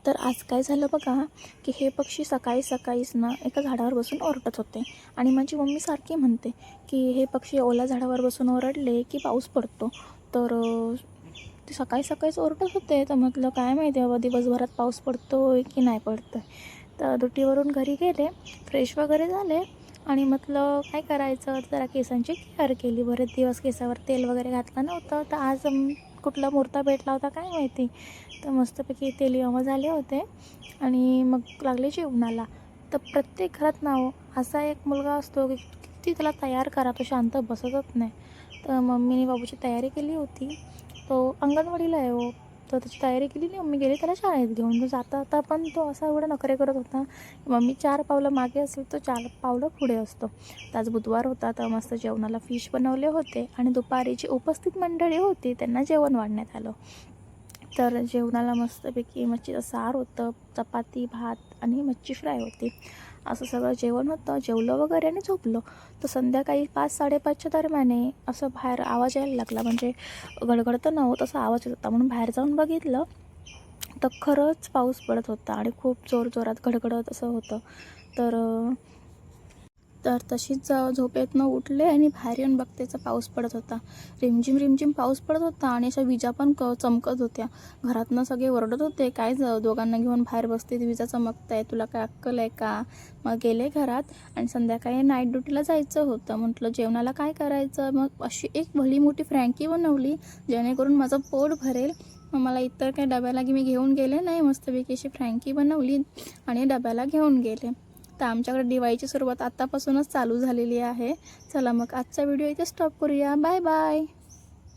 तर आज काय झालं बघा की हे पक्षी सकाळी सकाळीच ना एका झाडावर बसून ओरडत होते आणि माझी मम्मी सारखी म्हणते की हे पक्षी ओल्या झाडावर बसून ओरडले की पाऊस पडतो. तर ते सकाळी सकाळीच ओरडत होते. तर म्हटलं काय माहिती बाबा दिवसभरात पाऊस पडतोय की नाही पडतोय. तर ड्युटीवरून घरी गेले, फ्रेश वगैरे झाले आणि म्हटलं काय करायचं, जरा केसांची केअर केली. बरेच दिवस केसावर तेल वगैरे घातलं नव्हतं, तर आज कुठला मुहूर्त भेटला होता काय माहिती. तर मस्तपैकी तेल यमा झाले होते आणि मग लागले जेवणाला. तर प्रत्येक घरात ना असा एक मुलगा असतो की किती त्याला तयार करा तो शांत बसतच नाही. तर मम्मीने बाबूची तयारी केली होती. तो अंगणवाडीला आहे तर त्याची तयारी केली नाही. मम्मी गेली त्याला शाळेत घेऊन. तो जाता पण तो असा एवढा नखरे करत होता. मम्मी 4 पावलं मागे असेल तो 4 पावलं पुढे असतो. तर आज बुधवार होता, तर मस्त जेवणाला फिश बनवले होते आणि दुपारी जी उपस्थित मंडळी होती त्यांना जेवण वाढण्यात आलं. तर जेवणाला मस्तपैकी मच्छीचं सार होतं, चपाती, भात आणि मच्छी फ्राय होती. असं सगळं जेवण होतं. जेवलं वगैरे आणि झोपलो. तर संध्याकाळी 5-5:30च्या दरम्याने असं बाहेर आवाज यायला लागला. म्हणजे गडगड तर नव्हतं, तसा आवाज येत होता. म्हणून बाहेर जाऊन बघितलं तर खरंच पाऊस पडत होता आणि खूप जोरजोरात गडगडत असं होतं. तर तशीच झोपेतनं उठले आणि बाहेर येऊन बघते तर पाऊस पडत होता. रिमझिम रिमझिम पाऊस पडत होता आणि अशा विजा पण चमकत होत्या. घरातनं सगळे ओरडत होते, काय दोघांना घेऊन बाहेर बसते, विजा चमकत आहे, तुला काय अक्कल आहे का. मग गेले घरात आणि संध्याकाळी नाईट ड्युटीला जायचं होतं. म्हटलं जेवणाला काय करायचं. मग अशी एक भली मोठी फ्रँकी बनवली जेणेकरून माझं पोट भरेल. मग मला इतर काही डब्याला मी घेऊन गेले नाही. मस्तपैकी अशी फ्रँकी बनवली आणि डब्याला घेऊन गेले. तर आमच्याकडे दिवाळीची सुरुवात आत्तापासूनच चालू झालेली आहे. चला मग आजचा व्हिडिओ इथे स्टॉप करूया. Bye bye.